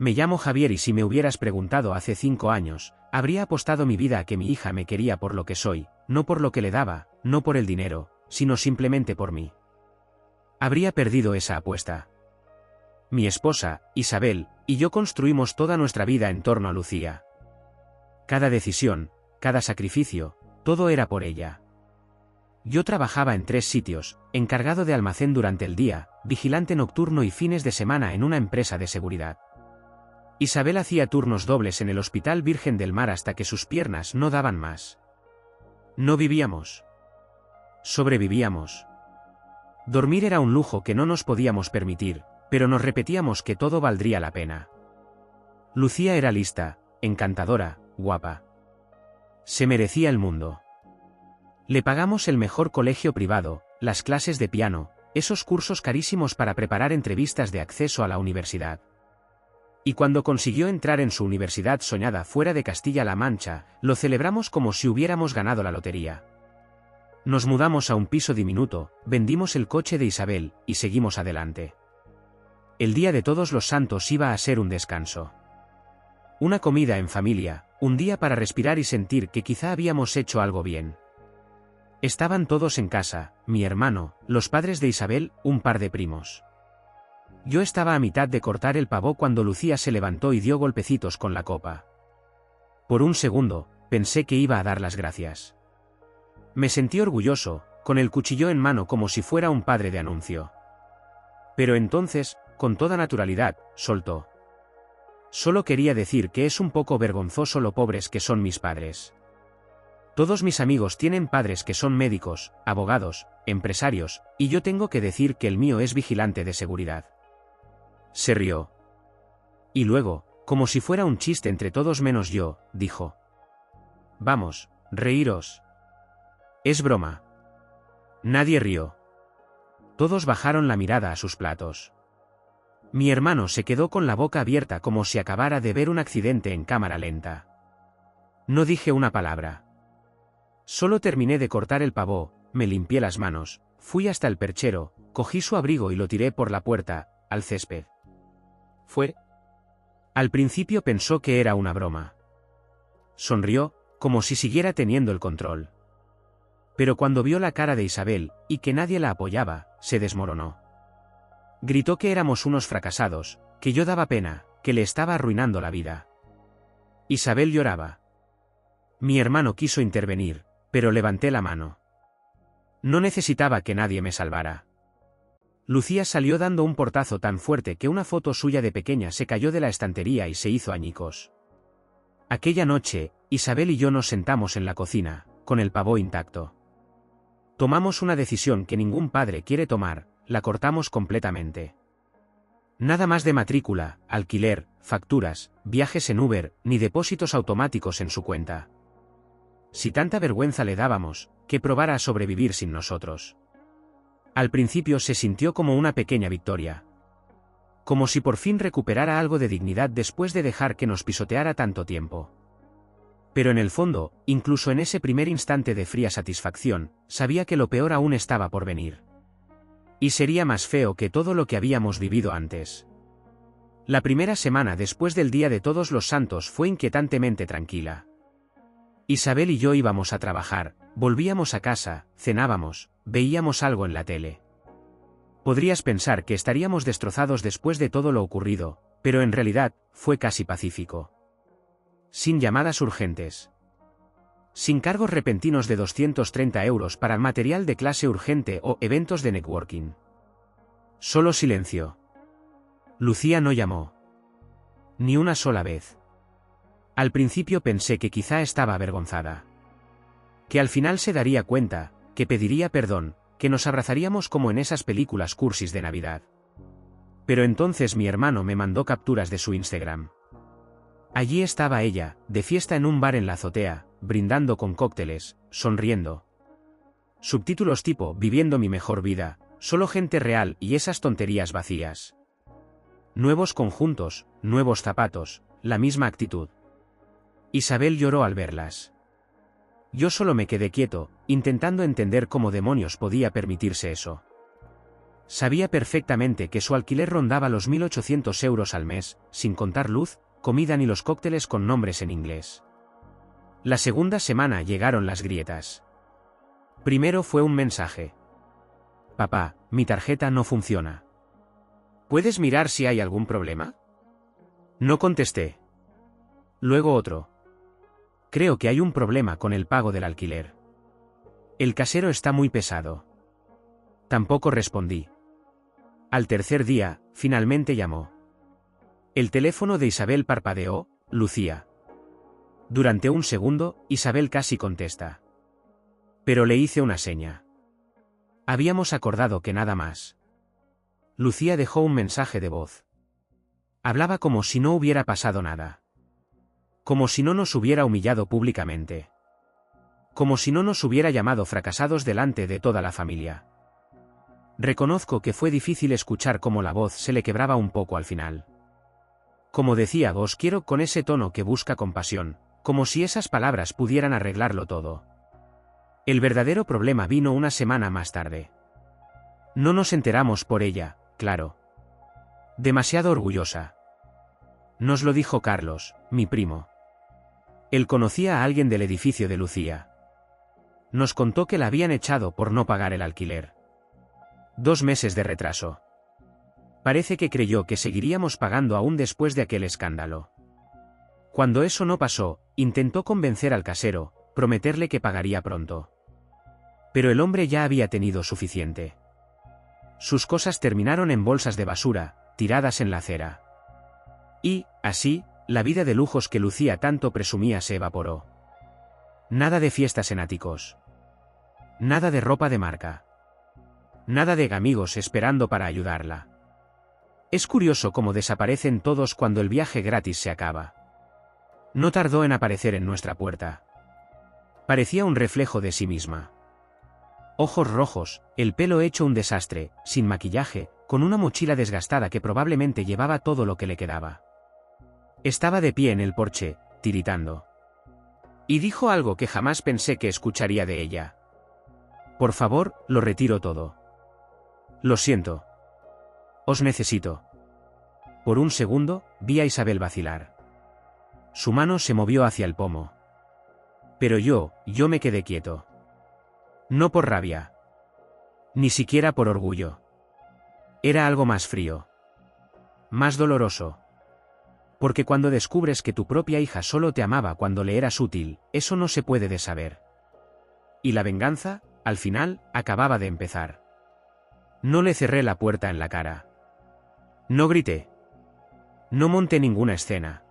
Me llamo Javier y si me hubieras preguntado hace 5 años, habría apostado mi vida a que mi hija me quería por lo que soy, no por lo que le daba, no por el dinero, sino simplemente por mí. Habría perdido esa apuesta. Mi esposa, Isabel, y yo construimos toda nuestra vida en torno a Lucía. Cada decisión, cada sacrificio, todo era por ella. Yo trabajaba en 3 sitios, encargado de almacén durante el día, vigilante nocturno y fines de semana en una empresa de seguridad. Isabel hacía turnos dobles en el Hospital Virgen del Mar hasta que sus piernas no daban más. No vivíamos. Sobrevivíamos. Dormir era un lujo que no nos podíamos permitir, pero nos repetíamos que todo valdría la pena. Lucía era lista, encantadora, guapa. Se merecía el mundo. Le pagamos el mejor colegio privado, las clases de piano, esos cursos carísimos para preparar entrevistas de acceso a la universidad. Y cuando consiguió entrar en su universidad soñada fuera de Castilla-La Mancha, lo celebramos como si hubiéramos ganado la lotería. Nos mudamos a un piso diminuto, vendimos el coche de Isabel, y seguimos adelante. El día de Todos los Santos iba a ser un descanso. Una comida en familia, un día para respirar y sentir que quizá habíamos hecho algo bien. Estaban todos en casa, mi hermano, los padres de Isabel, un par de primos. Yo estaba a mitad de cortar el pavó cuando Lucía se levantó y dio golpecitos con la copa. Por un segundo, pensé que iba a dar las gracias. Me sentí orgulloso, con el cuchillo en mano como si fuera un padre de anuncio. Pero entonces, con toda naturalidad, soltó. Solo quería decir que es un poco vergonzoso lo pobres que son mis padres. Todos mis amigos tienen padres que son médicos, abogados, empresarios, y yo tengo que decir que el mío es vigilante de seguridad. Se rió. Y luego, como si fuera un chiste entre todos menos yo, dijo: Vamos, reíros. Es broma. Nadie rió. Todos bajaron la mirada a sus platos. Mi hermano se quedó con la boca abierta como si acabara de ver un accidente en cámara lenta. No dije una palabra. Solo terminé de cortar el pavó, me limpié las manos, fui hasta el perchero, cogí su abrigo y lo tiré por la puerta, al césped. Fue. Al principio pensó que era una broma. Sonrió, como si siguiera teniendo el control. Pero cuando vio la cara de Isabel, y que nadie la apoyaba, se desmoronó. Gritó que éramos unos fracasados, que yo daba pena, que le estaba arruinando la vida. Isabel lloraba. Mi hermano quiso intervenir, pero levanté la mano. No necesitaba que nadie me salvara. Lucía salió dando un portazo tan fuerte que una foto suya de pequeña se cayó de la estantería y se hizo añicos. Aquella noche, Isabel y yo nos sentamos en la cocina, con el pavó intacto. Tomamos una decisión que ningún padre quiere tomar, la cortamos completamente. Nada más de matrícula, alquiler, facturas, viajes en Uber, ni depósitos automáticos en su cuenta. Si tanta vergüenza le dábamos, que probara a sobrevivir sin nosotros. Al principio se sintió como una pequeña victoria. Como si por fin recuperara algo de dignidad después de dejar que nos pisoteara tanto tiempo. Pero en el fondo, incluso en ese primer instante de fría satisfacción, sabía que lo peor aún estaba por venir. Y sería más feo que todo lo que habíamos vivido antes. La primera semana después del Día de Todos los Santos fue inquietantemente tranquila. Isabel y yo íbamos a trabajar, volvíamos a casa, cenábamos, veíamos algo en la tele. Podrías pensar que estaríamos destrozados después de todo lo ocurrido, pero en realidad, fue casi pacífico. Sin llamadas urgentes. Sin cargos repentinos de 230 € para material de clase urgente o eventos de networking. Solo silencio. Lucía no llamó. Ni una sola vez. Al principio pensé que quizá estaba avergonzada. Que al final se daría cuenta, que pediría perdón, que nos abrazaríamos como en esas películas cursis de Navidad. Pero entonces mi hermano me mandó capturas de su Instagram. Allí estaba ella, de fiesta en un bar en la azotea, brindando con cócteles, sonriendo. Subtítulos tipo "Viviendo mi mejor vida", "Solo gente real" y esas tonterías vacías. Nuevos conjuntos, nuevos zapatos, la misma actitud. Isabel lloró al verlas. Yo solo me quedé quieto, intentando entender cómo demonios podía permitirse eso. Sabía perfectamente que su alquiler rondaba los 1.800 euros al mes, sin contar luz, comida ni los cócteles con nombres en inglés. La segunda semana llegaron las grietas. Primero fue un mensaje. Papá, mi tarjeta no funciona. ¿Puedes mirar si hay algún problema? No contesté. Luego otro. Creo que hay un problema con el pago del alquiler. El casero está muy pesado. Tampoco respondí. Al tercer día, finalmente llamó. El teléfono de Isabel parpadeó. Lucía. Durante un segundo, Isabel casi contesta. Pero le hice una seña. Habíamos acordado que nada más. Lucía dejó un mensaje de voz. Hablaba como si no hubiera pasado nada. Como si no nos hubiera humillado públicamente. Como si no nos hubiera llamado fracasados delante de toda la familia. Reconozco que fue difícil escuchar cómo la voz se le quebraba un poco al final. Como decía, os quiero con ese tono que busca compasión, como si esas palabras pudieran arreglarlo todo. El verdadero problema vino una semana más tarde. No nos enteramos por ella, claro. Demasiado orgullosa. Nos lo dijo Carlos, mi primo. Él conocía a alguien del edificio de Lucía. Nos contó que la habían echado por no pagar el alquiler. 2 meses de retraso. Parece que creyó que seguiríamos pagando aún después de aquel escándalo. Cuando eso no pasó, intentó convencer al casero, prometerle que pagaría pronto. Pero el hombre ya había tenido suficiente. Sus cosas terminaron en bolsas de basura, tiradas en la acera. Y, así, la vida de lujos que Lucía tanto presumía se evaporó. Nada de fiestas en áticos. Nada de ropa de marca. Nada de amigos esperando para ayudarla. Es curioso cómo desaparecen todos cuando el viaje gratis se acaba. No tardó en aparecer en nuestra puerta. Parecía un reflejo de sí misma. Ojos rojos, el pelo hecho un desastre, sin maquillaje, con una mochila desgastada que probablemente llevaba todo lo que le quedaba. Estaba de pie en el porche, tiritando. Y dijo algo que jamás pensé que escucharía de ella. Por favor, lo retiro todo. Lo siento. Os necesito. Por un segundo, vi a Isabel vacilar. Su mano se movió hacia el pomo. Pero yo me quedé quieto. No por rabia. Ni siquiera por orgullo. Era algo más frío. Más doloroso. Porque cuando descubres que tu propia hija solo te amaba cuando le eras útil, eso no se puede dessaber. Y la venganza, al final, acababa de empezar. No le cerré la puerta en la cara. No grité. No monté ninguna escena.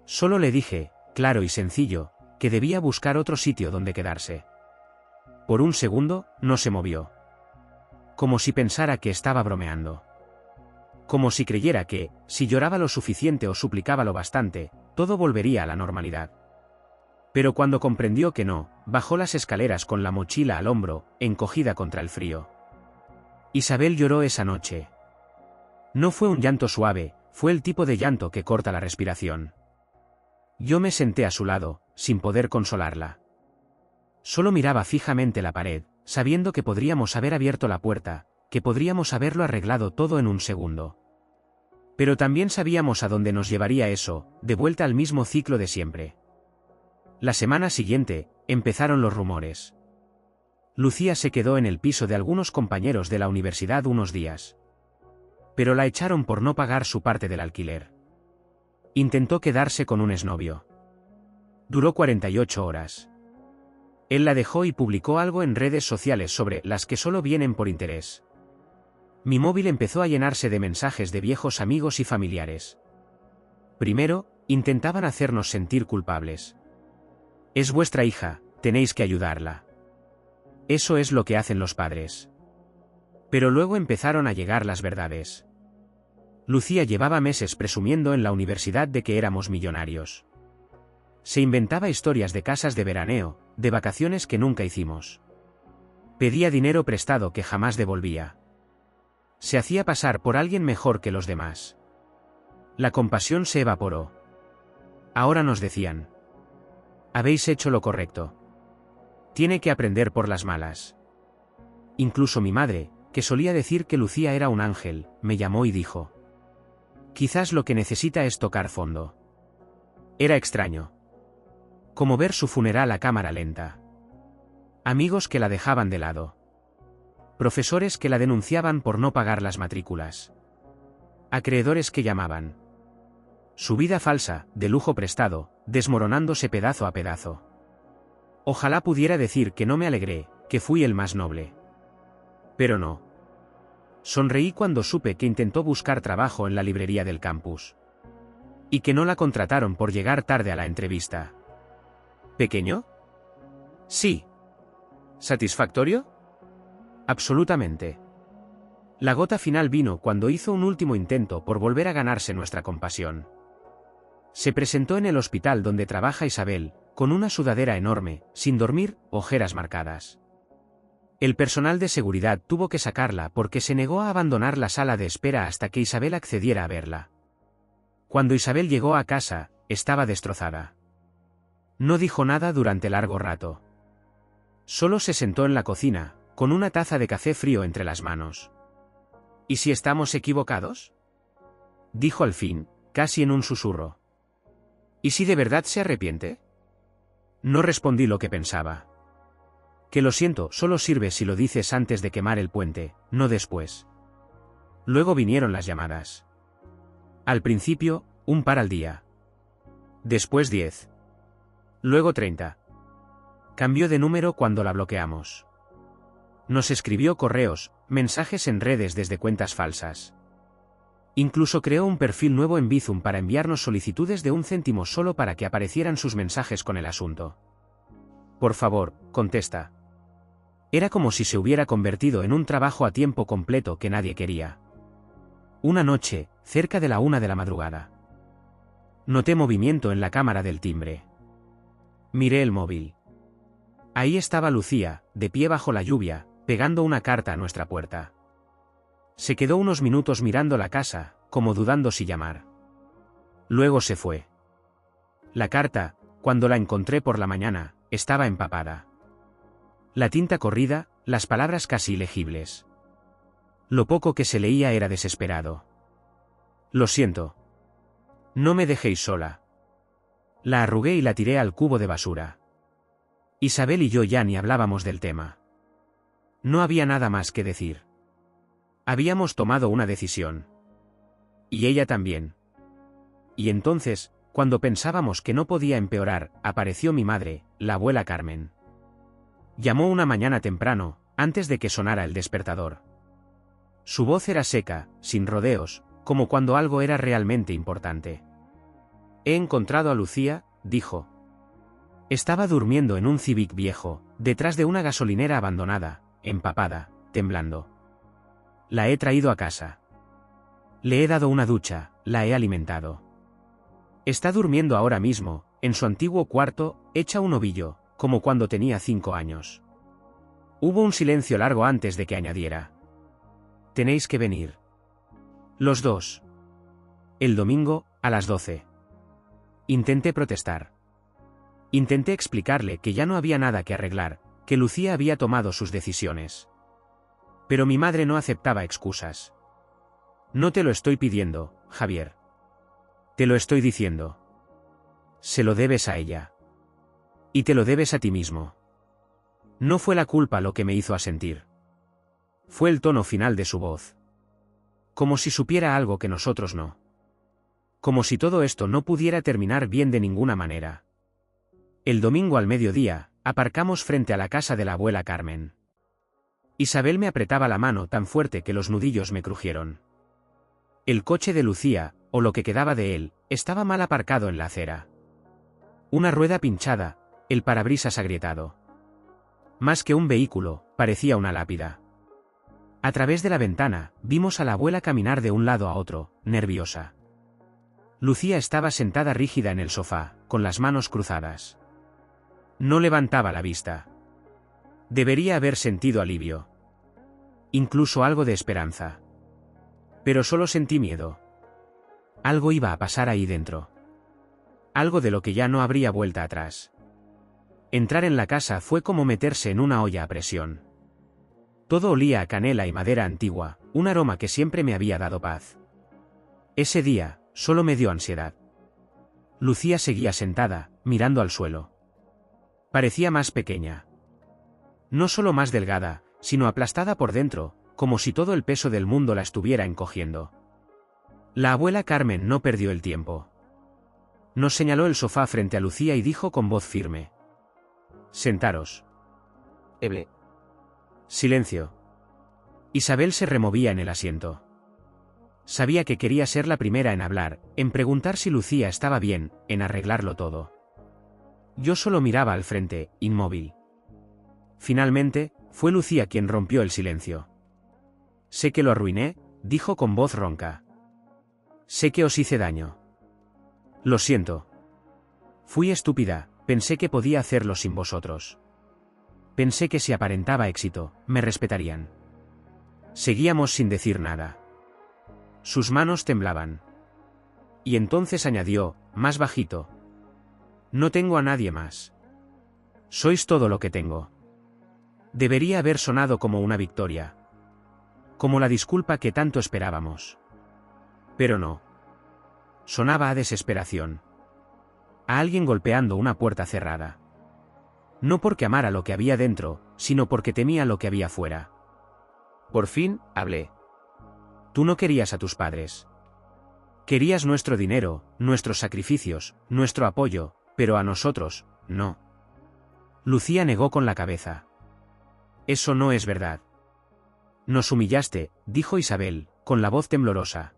Solo le dije, claro y sencillo, que debía buscar otro sitio donde quedarse. Por un segundo, no se movió. Como si pensara que estaba bromeando. Como si creyera que, si lloraba lo suficiente o suplicaba lo bastante, todo volvería a la normalidad. Pero cuando comprendió que no, bajó las escaleras con la mochila al hombro, encogida contra el frío. Isabel lloró esa noche. No fue un llanto suave, fue el tipo de llanto que corta la respiración. Yo me senté a su lado, sin poder consolarla. Solo miraba fijamente la pared, sabiendo que podríamos haber abierto la puerta, que podríamos haberlo arreglado todo en un segundo. Pero también sabíamos a dónde nos llevaría eso, de vuelta al mismo ciclo de siempre. La semana siguiente, empezaron los rumores. Lucía se quedó en el piso de algunos compañeros de la universidad unos días. Pero la echaron por no pagar su parte del alquiler. Intentó quedarse con un exnovio. Duró 48 horas. Él la dejó y publicó algo en redes sociales sobre las que solo vienen por interés. Mi móvil empezó a llenarse de mensajes de viejos amigos y familiares. Primero, intentaban hacernos sentir culpables. Es vuestra hija, tenéis que ayudarla. Eso es lo que hacen los padres. Pero luego empezaron a llegar las verdades. Lucía llevaba meses presumiendo en la universidad de que éramos millonarios. Se inventaba historias de casas de veraneo, de vacaciones que nunca hicimos. Pedía dinero prestado que jamás devolvía. Se hacía pasar por alguien mejor que los demás. La compasión se evaporó. Ahora nos decían: habéis hecho lo correcto. Tiene que aprender por las malas. Incluso mi madre, que solía decir que Lucía era un ángel, me llamó y dijo: quizás lo que necesita es tocar fondo. Era extraño. Como ver su funeral a cámara lenta. Amigos que la dejaban de lado. Profesores que la denunciaban por no pagar las matrículas. Acreedores que llamaban. Su vida falsa, de lujo prestado, desmoronándose pedazo a pedazo. Ojalá pudiera decir que no me alegré, que fui el más noble. Pero no. Sonreí cuando supe que intentó buscar trabajo en la librería del campus. Y que no la contrataron por llegar tarde a la entrevista. ¿Pequeño? Sí. ¿Satisfactorio? Absolutamente. La gota final vino cuando hizo un último intento por volver a ganarse nuestra compasión. Se presentó en el hospital donde trabaja Isabel, con una sudadera enorme, sin dormir, ojeras marcadas. El personal de seguridad tuvo que sacarla porque se negó a abandonar la sala de espera hasta que Isabel accediera a verla. Cuando Isabel llegó a casa, estaba destrozada. No dijo nada durante largo rato. Solo se sentó en la cocina, con una taza de café frío entre las manos. ¿Y si estamos equivocados?, dijo al fin, casi en un susurro. ¿Y si de verdad se arrepiente? No respondí lo que pensaba. Que lo siento solo sirve si lo dices antes de quemar el puente, no después. Luego vinieron las llamadas. Al principio, un par al día. Después 10. Luego 30. Cambió de número cuando la bloqueamos. Nos escribió correos, mensajes en redes desde cuentas falsas. Incluso creó un perfil nuevo en Bizum para enviarnos solicitudes de 1 céntimo solo para que aparecieran sus mensajes con el asunto. Por favor, contesta. Era como si se hubiera convertido en un trabajo a tiempo completo que nadie quería. Una noche, cerca de la 1 de la madrugada. Noté movimiento en la cámara del timbre. Miré el móvil. Ahí estaba Lucía, de pie bajo la lluvia, pegando una carta a nuestra puerta. Se quedó unos minutos mirando la casa, como dudando si llamar. Luego se fue. La carta, cuando la encontré por la mañana, estaba empapada. La tinta corrida, las palabras casi ilegibles. Lo poco que se leía era desesperado. Lo siento. No me dejéis sola. La arrugué y la tiré al cubo de basura. Isabel y yo ya ni hablábamos del tema. No había nada más que decir. Habíamos tomado una decisión. Y ella también. Y entonces, cuando pensábamos que no podía empeorar, apareció mi madre, la abuela Carmen. Llamó una mañana temprano, antes de que sonara el despertador. Su voz era seca, sin rodeos, como cuando algo era realmente importante. He encontrado a Lucía, dijo. Estaba durmiendo en un Civic viejo, detrás de una gasolinera abandonada, empapada, temblando. La he traído a casa. Le he dado una ducha, la he alimentado. Está durmiendo ahora mismo, en su antiguo cuarto, hecha un ovillo, como cuando tenía 5 años. Hubo un silencio largo antes de que añadiera. Tenéis que venir. Los dos. El domingo, a las 12. Intenté protestar. Intenté explicarle que ya no había nada que arreglar, que Lucía había tomado sus decisiones. Pero mi madre no aceptaba excusas. No te lo estoy pidiendo, Javier. Te lo estoy diciendo. Se lo debes a ella. Y te lo debes a ti mismo. No fue la culpa lo que me hizo asentir. Fue el tono final de su voz. Como si supiera algo que nosotros no. Como si todo esto no pudiera terminar bien de ninguna manera. El domingo al mediodía, aparcamos frente a la casa de la abuela Carmen. Isabel me apretaba la mano tan fuerte que los nudillos me crujieron. El coche de Lucía, o lo que quedaba de él, estaba mal aparcado en la acera. Una rueda pinchada, el parabrisas agrietado. Más que un vehículo, parecía una lápida. A través de la ventana, vimos a la abuela caminar de un lado a otro, nerviosa. Lucía estaba sentada rígida en el sofá, con las manos cruzadas. No levantaba la vista. Debería haber sentido alivio. Incluso algo de esperanza. Pero solo sentí miedo. Algo iba a pasar ahí dentro. Algo de lo que ya no habría vuelta atrás. Entrar en la casa fue como meterse en una olla a presión. Todo olía a canela y madera antigua, un aroma que siempre me había dado paz. Ese día, solo me dio ansiedad. Lucía seguía sentada, mirando al suelo. Parecía más pequeña. No solo más delgada, sino aplastada por dentro, como si todo el peso del mundo la estuviera encogiendo. La abuela Carmen no perdió el tiempo. Nos señaló el sofá frente a Lucía y dijo con voz firme: «Sentaros». Eble. Silencio. Isabel se removía en el asiento. Sabía que quería ser la primera en hablar, en preguntar si Lucía estaba bien, en arreglarlo todo. Yo solo miraba al frente, inmóvil. Finalmente, fue Lucía quien rompió el silencio. «Sé que lo arruiné», dijo con voz ronca. «Sé que os hice daño. Lo siento. Fui estúpida, pensé que podía hacerlo sin vosotros. Pensé que si aparentaba éxito, me respetarían». Seguíamos sin decir nada. Sus manos temblaban. Y entonces añadió, más bajito: «No tengo a nadie más. Sois todo lo que tengo». Debería haber sonado como una victoria. Como la disculpa que tanto esperábamos. Pero no. Sonaba a desesperación. A alguien golpeando una puerta cerrada. No porque amara lo que había dentro, sino porque temía lo que había fuera. Por fin, hablé. «Tú no querías a tus padres. Querías nuestro dinero, nuestros sacrificios, nuestro apoyo, pero a nosotros, no». Lucía negó con la cabeza. «Eso no es verdad». «Nos humillaste», dijo Isabel, con la voz temblorosa.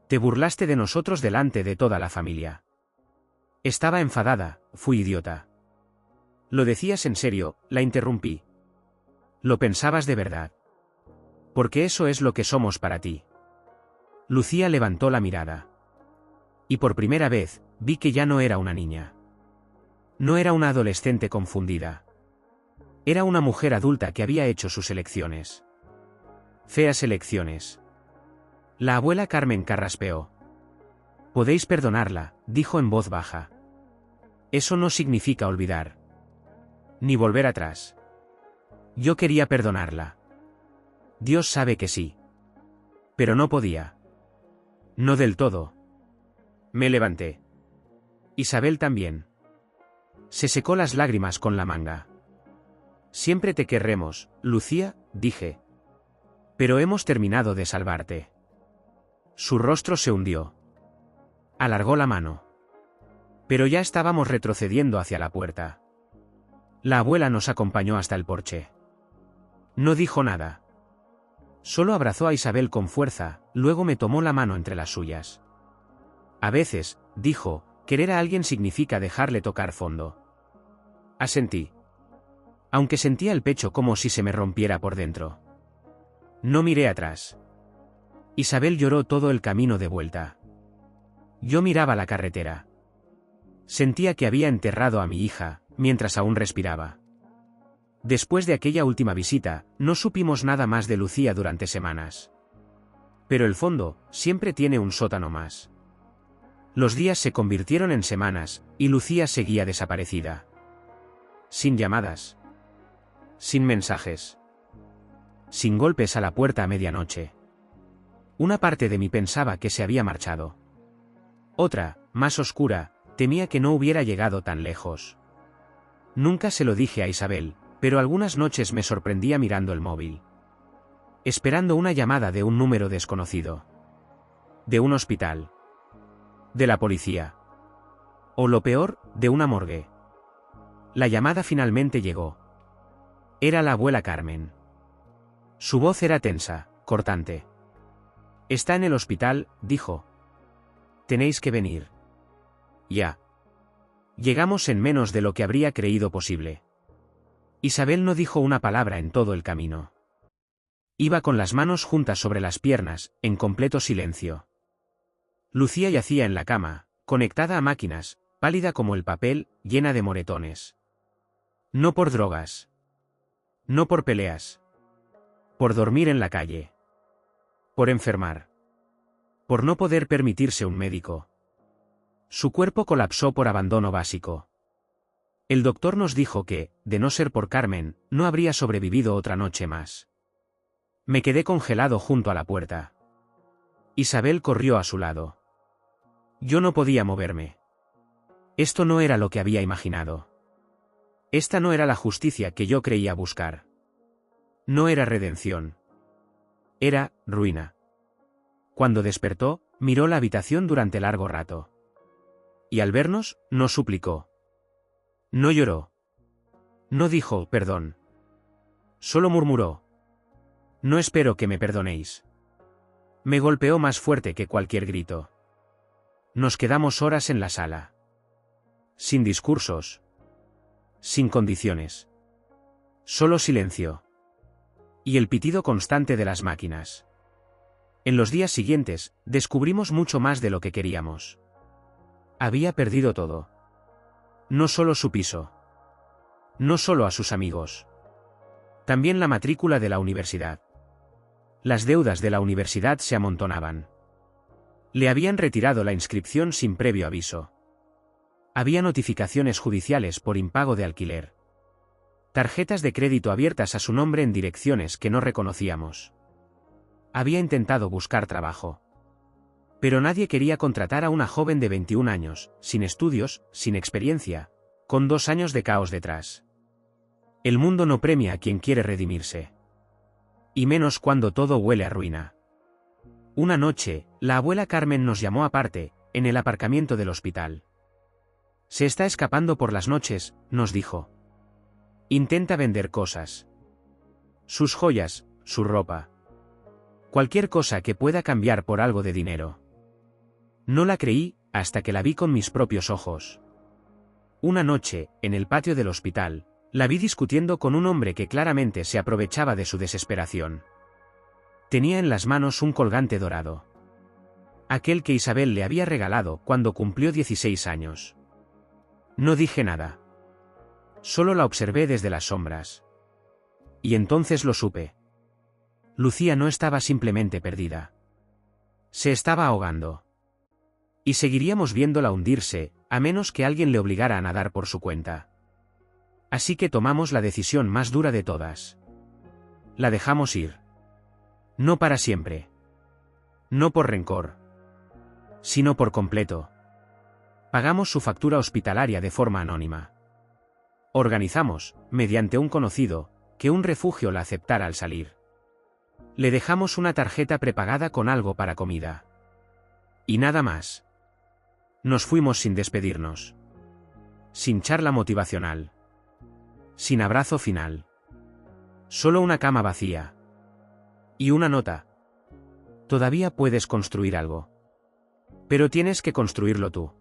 «Te burlaste de nosotros delante de toda la familia». Estaba enfadada, fui idiota. «¿Lo decías en serio?», la interrumpí. «¿Lo pensabas de verdad? Porque eso es lo que somos para ti». Lucía levantó la mirada. Y por primera vez, vi que ya no era una niña. No era una adolescente confundida. Era una mujer adulta que había hecho sus elecciones. Feas elecciones. La abuela Carmen carraspeó. «Podéis perdonarla», dijo en voz baja. «Eso no significa olvidar. Ni volver atrás». Yo quería perdonarla. Dios sabe que sí. Pero no podía. No del todo. Me levanté. Isabel también. Se secó las lágrimas con la manga. «Siempre te querremos, Lucía», dije. «Pero hemos terminado de salvarte». Su rostro se hundió. Alargó la mano. Pero ya estábamos retrocediendo hacia la puerta. La abuela nos acompañó hasta el porche. No dijo nada. Solo abrazó a Isabel con fuerza, luego me tomó la mano entre las suyas. «A veces», dijo, «querer a alguien significa dejarle tocar fondo». Asentí. Aunque sentía el pecho como si se me rompiera por dentro. No miré atrás. Isabel lloró todo el camino de vuelta. Yo miraba la carretera. Sentía que había enterrado a mi hija, mientras aún respiraba. Después de aquella última visita, no supimos nada más de Lucía durante semanas. Pero el fondo, siempre tiene un sótano más. Los días se convirtieron en semanas, y Lucía seguía desaparecida. Sin llamadas. Sin mensajes. Sin golpes a la puerta a medianoche. Una parte de mí pensaba que se había marchado. Otra, más oscura, temía que no hubiera llegado tan lejos. Nunca se lo dije a Isabel, pero algunas noches me sorprendía mirando el móvil. Esperando una llamada de un número desconocido. De un hospital. De la policía. O lo peor, de una morgue. La llamada finalmente llegó. Era la abuela Carmen. Su voz era tensa, cortante. «Está en el hospital», dijo. «Tenéis que venir». Ya. Llegamos en menos de lo que habría creído posible. Isabel no dijo una palabra en todo el camino. Iba con las manos juntas sobre las piernas, en completo silencio. Lucía yacía en la cama, conectada a máquinas, pálida como el papel, llena de moretones. No por drogas. No por peleas. Por dormir en la calle. Por enfermar. Por no poder permitirse un médico. Su cuerpo colapsó por abandono básico. El doctor nos dijo que, de no ser por Carmen, no habría sobrevivido otra noche más. Me quedé congelado junto a la puerta. Isabel corrió a su lado. Yo no podía moverme. Esto no era lo que había imaginado. Esta no era la justicia que yo creía buscar. No era redención. Era ruina. Cuando despertó, miró la habitación durante largo rato. Y al vernos, no suplicó. No lloró. No dijo perdón. Solo murmuró. No espero que me perdonéis. Me golpeó más fuerte que cualquier grito. Nos quedamos horas en la sala. Sin discursos. Sin condiciones. Solo silencio. Y el pitido constante de las máquinas. En los días siguientes, descubrimos mucho más de lo que queríamos. Había perdido todo. No solo su piso. No solo a sus amigos. También la matrícula de la universidad. Las deudas de la universidad se amontonaban. Le habían retirado la inscripción sin previo aviso. Había notificaciones judiciales por impago de alquiler. Tarjetas de crédito abiertas a su nombre en direcciones que no reconocíamos. Había intentado buscar trabajo. Pero nadie quería contratar a una joven de 21 años, sin estudios, sin experiencia, con 2 años de caos detrás. El mundo no premia a quien quiere redimirse. Y menos cuando todo huele a ruina. Una noche, la abuela Carmen nos llamó aparte, en el aparcamiento del hospital. Se está escapando por las noches, nos dijo. Intenta vender cosas. Sus joyas, su ropa. Cualquier cosa que pueda cambiar por algo de dinero. No la creí, hasta que la vi con mis propios ojos. Una noche, en el patio del hospital, la vi discutiendo con un hombre que claramente se aprovechaba de su desesperación. Tenía en las manos un colgante dorado. Aquel que Isabel le había regalado cuando cumplió 16 años. No dije nada. Solo la observé desde las sombras. Y entonces lo supe. Lucía no estaba simplemente perdida. Se estaba ahogando. Y seguiríamos viéndola hundirse, a menos que alguien le obligara a nadar por su cuenta. Así que tomamos la decisión más dura de todas. La dejamos ir. No para siempre. No por rencor. Sino por completo. Pagamos su factura hospitalaria de forma anónima. Organizamos, mediante un conocido, que un refugio la aceptara al salir. Le dejamos una tarjeta prepagada con algo para comida. Y nada más. Nos fuimos sin despedirnos. Sin charla motivacional. Sin abrazo final. Solo una cama vacía. Y una nota. Todavía puedes construir algo. Pero tienes que construirlo tú.